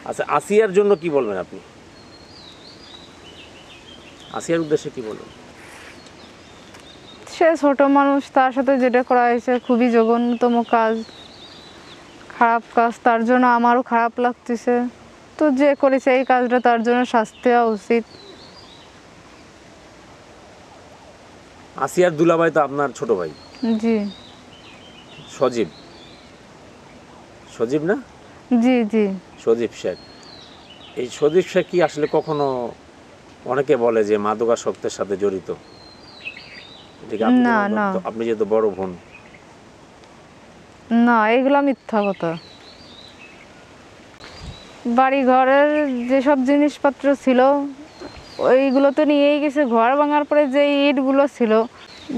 আচ্ছা, আসিয়ার জন্য কি বলবেন আপনি? আসিয়ার উদ্দেশ্যে কি বলবেন? সে ছোট মানুষ, তার সাথে যেটা করা হয়েছে খুবই জঘন্যতম কাজ, খারাপ কাজ। তার জন্য আমারও খারাপ লাগতেছে। তো যে করেছে এই কাজটা তার জন্য শাস্তি হওয়া উচিত। আসিয়ার দুলাভাই তো আপনার ছোট ভাই, জি সজীব। সজীব না? জি জি। সজীব শেখ। এই সজীব শেখ কি আসলে কখনো, অনেকে বলে যে মাদকাসক্তের সাথে জড়িত, ঠিক আপনি না না আপনি যেহেতু বড় বোন। না, এগুলা মিথ্যা কথা। বাড়ি ঘরের যেসব জিনিসপত্র ছিল ওইগুলো তো নিয়েই গেছে। ঘর ভাঙার পরে যে ইটগুলো ছিল,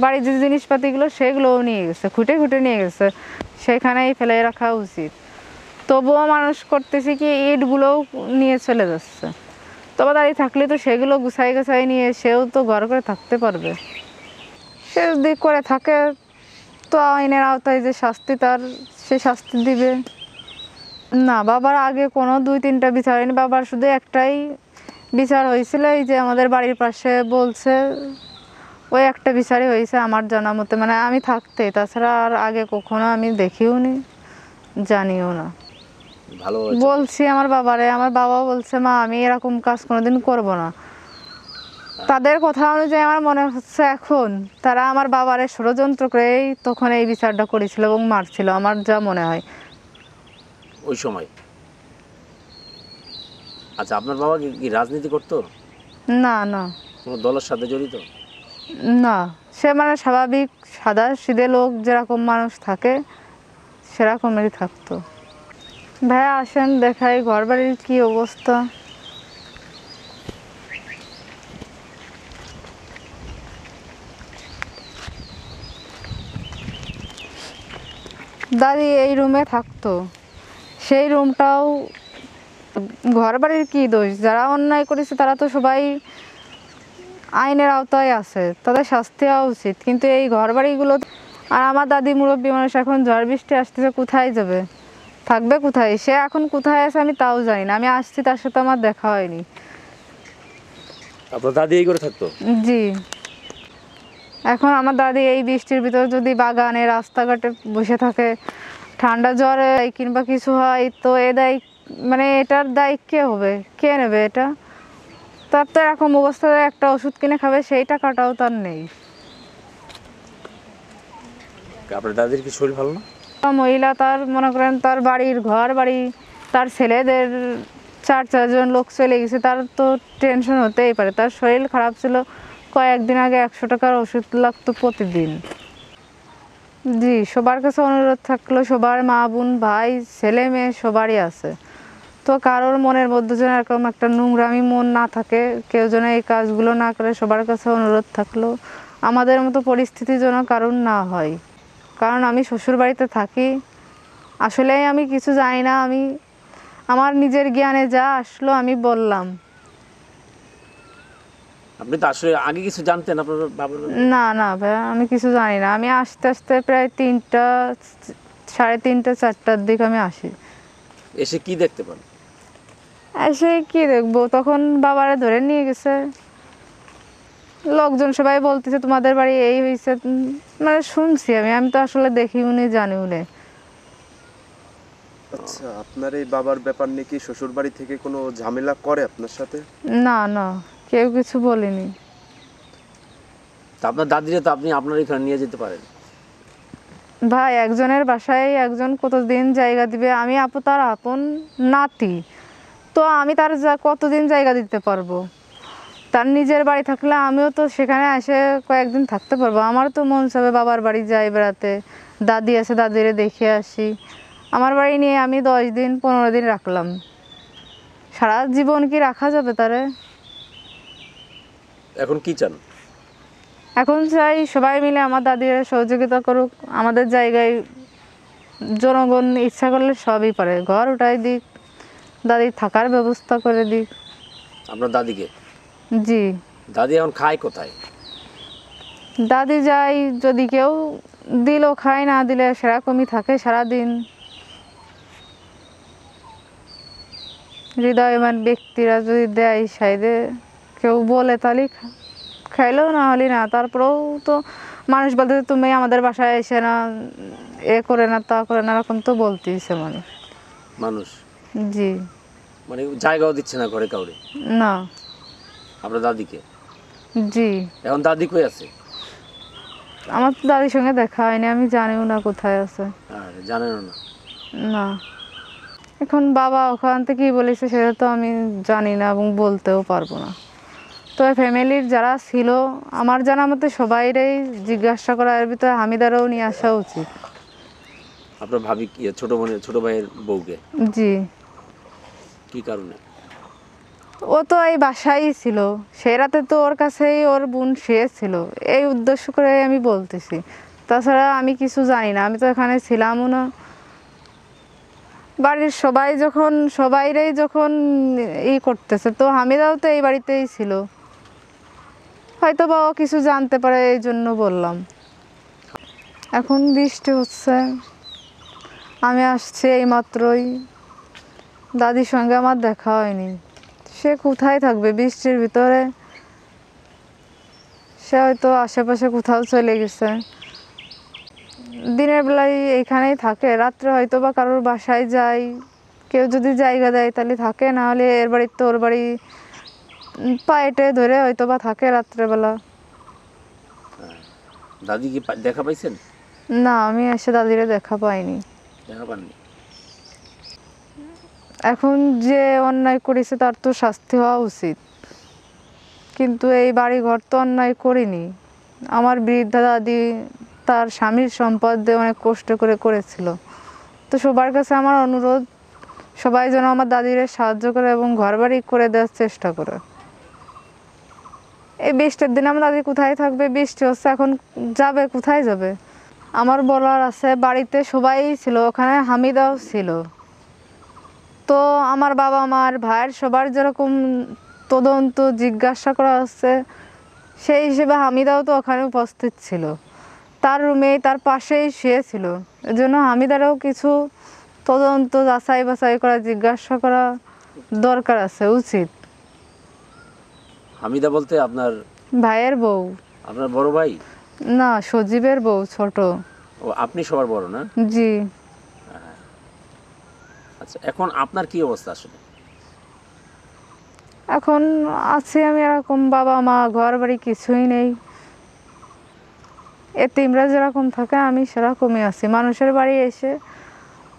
বাড়ির যে জিনিসপাতিগুলো সেগুলোও নিয়ে গেছে, খুঁটে খুঁটে নিয়ে গেছে। সেখানেই ফেলে রাখা উচিত। তবুও মানুষ করতেছে কি, ইটগুলোও নিয়ে চলে যাচ্ছে। তবে দাঁড়িয়ে থাকলে তো সেগুলো গুছাই গুছাই নিয়ে সেও তো ঘর করে থাকতে পারবে। সে যদি করে থাকে তো আইনের আওতায় যে শাস্তি, তার সে শাস্তি দিবে। না, বাবার আগে কোনো 2-3টা বিচার হয়নি। বাবার শুধু একটাই বিচার হয়েছিল, এই যে আমাদের বাড়ির পাশে বলছে, ওই একটা বিচারই হয়েছে আমার জানা মতে, মানে আমি থাকতে। তাছাড়া আর আগে কখনো আমি দেখিও নি, জানিও না। ভালো বলছি আমার বাবারে, আমার বাবাও বলছে মা আমি এরকম কাজ কোনোদিন করব না। তাদের কথা অনুযায়ী আমার মনে হচ্ছে এখন তারা আমার বাবারে ষড়যন্ত্র করেই তখন এই বিচারটা করেছিল এবং মারছিল, আমার যা মনে হয় ওই সময়। আচ্ছা, আপনার বাবা কি রাজনীতি করতো? না না কোনো দলের সাথে জড়িত? না, সে মানে স্বাভাবিক সাদা সিধে লোক, যেরকম মানুষ থাকে সেরকমই থাকতো। ভাইয়া আসেন দেখাই ঘর বাড়ির কি অবস্থা। দাদি এই রুমে থাকতো, সেই রুমটাও। ঘর বাড়ির কি দোষ, যারা অন্যায় করেছে তারা তো সবাই আইনের আওতায় আছে, তাদের শাস্তি হওয়া উচিত। কিন্তু এই ঘর বাড়িগুলো, আর আমার দাদি মুরব্বী মানুষ, এখন ঝড় বৃষ্টি আসতেছে, কোথায় যাবে, থাকবে কোথায়? সে এখন কোথায় আছে আমি তাও জানি না। আমি আসছি, তার সাথে আমার দেখা হয়নি। আপনার দাদি এই করে থাকতো? জি। এখন আমার দাদি এই বৃষ্টির ভিতরে যদি বাগানে রাস্তাঘাটে বসে থাকে, ঠান্ডা জ্বরে কিংবা কিছু হয়, তো এ দায়, মানে এটার দায় কে হবে, কে নেবে এটা? তার তো এরকম অবস্থায় একটা ওষুধ কিনে খাবে, সেই টাকাটাও তার নেই। আপনার দাদির কি শরীর ভালো না? মহিলা, তার মনে করেন তার বাড়ির ঘর বাড়ি, তার ছেলেদের 4-4 জন লোক চলে গেছে, তার তো টেনশন হতেই পারে। তার শরীর খারাপ ছিল, কয়েকদিন আগে 100 টাকার ওষুধ লাগতো প্রতিদিন। জি, সবার কাছে অনুরোধ থাকলো, সবার মা বোন ভাই ছেলে মেয়ে সবারই আছে, তো কারোর মনের মধ্যে যেন এরকম একটা নোংরামি মন না থাকে, কেউ যেন এই কাজগুলো না করে। সবার কাছে অনুরোধ থাকলো আমাদের মতো পরিস্থিতি যেন কারণ না হয়। কারণ আমি শ্বশুর বাড়িতে থাকি, আসলেই আমি কিছু জানি না। আমি আমার নিজের জ্ঞানে যা আসলো আমি বললাম। আপনি তো আসলে আগে কিছু জানতেন আপনার বাবার? না না ভাইয়া, আমি কিছু জানি না। আমি আস্তে আস্তে প্রায় 3টা, 3:30, 4টার দিকে আমি আসি। এসে কি দেখতে পান? এসে কি দেখবো, তখন বাবারে ধরে নিয়ে গেছে। লোকজন সবাই বলতেছে তোমাদের বাড়ি এই হয়েছে, মানে শুনছি আমি, আমি তো আসলে দেখিও নি, জানিও নি। আচ্ছা, আপনার এই বাবার ব্যাপার নিয়ে কি শ্বশুর বাড়ি থেকে কোনো ঝামেলা করে আপনার সাথে? না না, কেউ কিছু বলেনি। তা আপনার দাদিরা তো আপনি আপনার এখানে নিয়ে যেতে পারেন। ভাই, একজনের বাসায় একজন কতদিন জায়গা দিবে? আমি আপু তার আপন নাতি, তো আমি তার কতদিন জায়গা দিতে পারবো? তার নিজের বাড়ি থাকলে আমিও তো সেখানে এসে কয়েকদিন থাকতে পারবো। আমারও তো মন চাবে বাবার বাড়ি যাই বেড়াতে, দাদি আছে দাদিরে দেখে আসি। আমার বাড়ি নিয়ে আমি 10 দিন 15 দিন রাখলাম, সারা জীবন কি রাখা যাবে তারে? এখন কি চান? এখন চাই সবাই মিলে আমার দাদির সহযোগিতা করুক, আমাদের জায়গায় জনগণ ইচ্ছা করলে সবই পারে, ঘর উঠাই দিক, দাদির থাকার ব্যবস্থা করে দিক। আপনার দাদিকে? জি। দাদি এখন খায় কোথায়? দাদি যাই, যদি কেউ দিলেও খায়, না দিলে সেরকমই থাকে সারাদিন। হৃদয়বান ব্যক্তিরা যদি দেয় সাইডে কেউ বলে তাহলে খাইলো, না হলে না। তারপরেও তো মানুষ বলতে তুমি আমাদের বাসায় এসে না, এ করে না তা করে না, এরকম তো বলতেইছে মানুষ। মানুষ জি মানে জায়গাও দিচ্ছে না ঘরে কাউরে না। আপনার দাদিকে? জি এখন দাদি কই আছে? আমার তো দাদির সঙ্গে দেখা হয়নি, আমি জানিও না কোথায় আছে। আর জানেনও না? না, এখন বাবা ওখান থেকে কি বলেছে সেটা তো আমি জানি না এবং বলতেও পারবো না। তো ফ্যামিলির যারা ছিল আমার জানা মতে সবাইরাই জিজ্ঞাসা করা, এর ভিতরে হামিদারও নিয়ে আসা উচিত। আপনার ভাবি কি ছোট বোনের ছোট ভাইয়ের বউকে? জি, কি কারণে? ও তো এই বাসায় ছিল, সে রাতে তো ওর কাছেই ওর বোন শুয়েছিল, এই উদ্দেশ্য করে আমি বলতেছি। তাছাড়া আমি কিছু জানি না, আমি তো এখানে ছিলামও না। বাড়ির সবাইরাই যখন করতেছে, তো হামিদাও তো এই বাড়িতেই ছিল, হয়তো বা ও কিছু জানতে পারে, এই জন্য বললাম। এখন বৃষ্টি হচ্ছে, আমি আসছি এই মাত্রই, দাদির সঙ্গে আমার দেখা হয়নি। সে কোথায় থাকবে বৃষ্টির ভিতরে? সে হয়তো আশেপাশে কোথাও চলে গেছে, দিনের বেলায় এইখানেই থাকে, রাত্রে হয়তো বা কারোর বাসায় যায়, কেউ যদি জায়গা দেয় তাহলে থাকে, না হলে এর বাড়ির তো ওর বাড়ি, পায়েটে ধরে হয়তো বা থাকে রাত্রেবেলা। দাদি কি দেখা পাইছেন? না, আমি এসে দাদিরে দেখা পাইনি। দেখা পাননি? এখন যে অন্যায় করেছে তার তো শাস্তি হওয়া উচিত, কিন্তু এই বাড়ি ঘর তো অন্যায় করিনি। আমার বৃদ্ধা দাদি তার স্বামীর সম্পদ দিয়ে অনেক কষ্ট করে করেছিল। তো সবার কাছে আমার অনুরোধ, সবাই যেন আমার দাদিরে সাহায্য করে এবং ঘর বাড়ি করে দেওয়ার চেষ্টা করে। এই বৃষ্টির দিনে আমার দাদি কোথায় থাকবে? বৃষ্টি হচ্ছে, এখন যাবে কোথায় যাবে? আমার বলার আছে, বাড়িতে সবাই ছিল, ওখানে হামিদাও ছিল। তো আমার বাবা মার ভাইয়ের সবার যেরকম তদন্ত জিজ্ঞাসা করা হচ্ছে, সেই হিসেবে হামিদাও তো ওখানে উপস্থিত ছিল, তার রুমে তার পাশেই শুয়েছিল। এজন্য হামিদারও কিছু তদন্ত যাচাই বাছাই করা, জিজ্ঞাসা করা দরকার আছে, উচিত। হামিদা বলতে আপনার ভাইয়ের বউ? আপনার বড় ভাই? না, সজীবের বউ, ছোট। ও, আপনি সবার বড় না? জি। আচ্ছা, এখন আপনার কি অবস্থা আসলে? এখন আছি আমি এরকম, বাবা মা ঘর বাড়ি কিছুই নেই, এতিমরা যেরকম থাকে আমি সেরকমই আছি। মানুষের বাড়ি এসে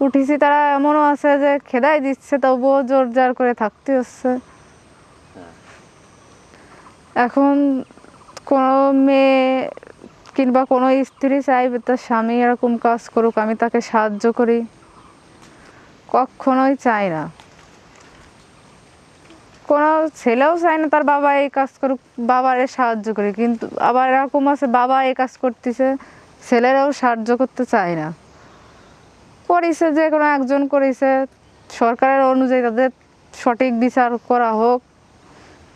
উঠেছি, তারা এমনও আছে যে খেদাই দিচ্ছে, তবুও জোর জার করে থাকতে হচ্ছে। এখন কোনো মেয়ে কিংবা কোনো স্ত্রী চাইবে তার স্বামী এরকম কাজ করুক, আমি তাকে সাহায্য করি? কখনোই চাই না। কোনো ছেলেও চায় না তার বাবা এই কাজ করুক, বাবারে সাহায্য করি, কিন্তু আবার এরকম আছে বাবা এই কাজ করতেছে, ছেলেরাও সাহায্য করতে চায় না। করেছে, যে কোনো একজন করেছে, সরকারের অনুযায়ী তাদের সঠিক বিচার করা হোক,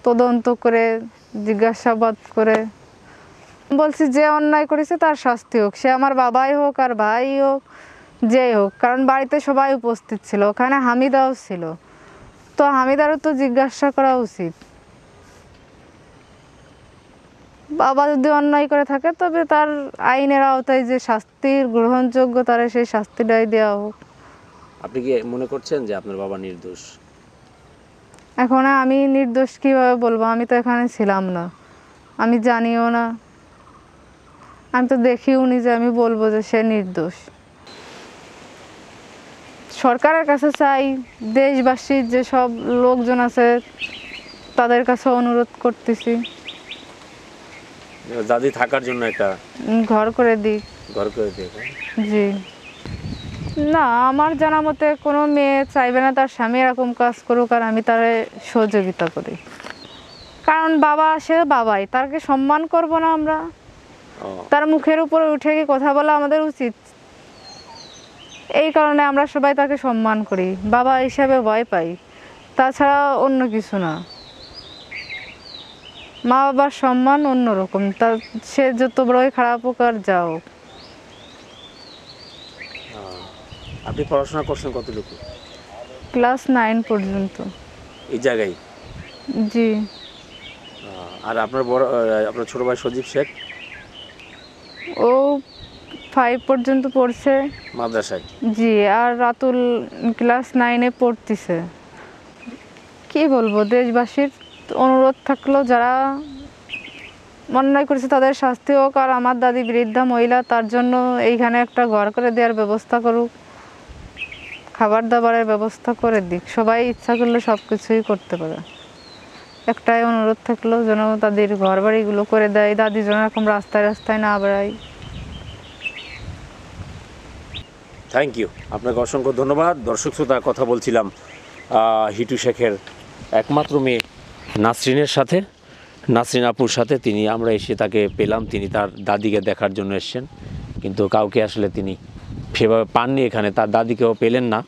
তদন্ত করে জিজ্ঞাসাবাদ করে। বলছি যে অন্যায় করেছে তার শাস্তি হোক, সে আমার বাবাই হোক আর ভাই হোক, যেই হোক, কারণ বাড়িতে সবাই উপস্থিত ছিল, ওখানে হামিদাও ছিল, তো হামিদারও তো জিজ্ঞাসা করা উচিত। বাবা যদি অন্যায় করে থাকে তবে তার আইনের আওতায় যে শাস্তির গ্রহণযোগ্য, তারা সেই শাস্তিটাই দেওয়া হোক। আপনি কি মনে করছেন যে আপনার বাবা নির্দোষ? এখন আমি নির্দোষ কীভাবে বলবো? আমি তো এখানে ছিলাম না, আমি জানিও না, আমি তো দেখিও নি যে আমি বলবো যে সে নির্দোষ। সরকারের কাছে চাই, দেশবাসীর যে সব লোকজন আছে তাদের কাছে অনুরোধ করতেছি, দাদি থাকার জন্য একটা ঘর করে দিক। ঘর করে দিয়ে। জি। না, আমার জানা মতে কোনো মেয়ে চাইবে না তার স্বামী এরকম কাজ করুক আর আমি তার সহযোগিতা করি, কারণ বাবা সে বাবাই, তাকে সম্মান করব না আমরা? তার মুখের উপরে উঠে কি কথা বলা আমাদের উচিত? এই কারণে আমরা সবাই তাকে সম্মান করি, বাবা হিসাবে ভয় পাই, তাছাড়া অন্য কিছু না। মা বাবার সম্মান অন্যরকম, তা সে যত বড়ই খারাপ হোক আর যাও। আপনি পড়াশোনা করছেন কতটুকু? ক্লাস 9 পর্যন্ত। এই জায়গায়? জি। আর আপনার আপনার ছোট ভাই সজীব শেখ? ও 5 পর্যন্ত পড়ছে। মাদ্রাসায়? জি। আর রাতুল ক্লাস 9-এ পড়তেছে। কি বলবো, দেশবাসীর অনুরোধ থাকলো যারা অন্যায় করেছে তাদের শাস্তি হোক, আর আমার দাদি বৃদ্ধা মহিলা, তার জন্য এইখানে একটা ঘর করে দেওয়ার ব্যবস্থা করুক, খাবার দাবারের ব্যবস্থা করে দিক। সবাই ইচ্ছা করলে সব কিছুই করতে পারে। একটাই অনুরোধ থাকলো যেন তাদের ঘর বাড়িগুলো করে দেয়, দাদি যেন এরকম রাস্তায় রাস্তায় না বেড়ায়। থ্যাংক ইউ, আপনাকে অসংখ্য ধন্যবাদ। দর্শক শ্রোতা, কথা বলছিলাম হিটু শেখের একমাত্র মেয়ে নাসরিনের সাথে, নাসরিন আপুর সাথে। আমরা এসে তাকে পেলাম, তিনি তার দাদিকে দেখার জন্য এসেছেন, কিন্তু কাউকে আসলে তিনি সেভাবে পাননি এখানে, তার দাদিকেও পেলেন না।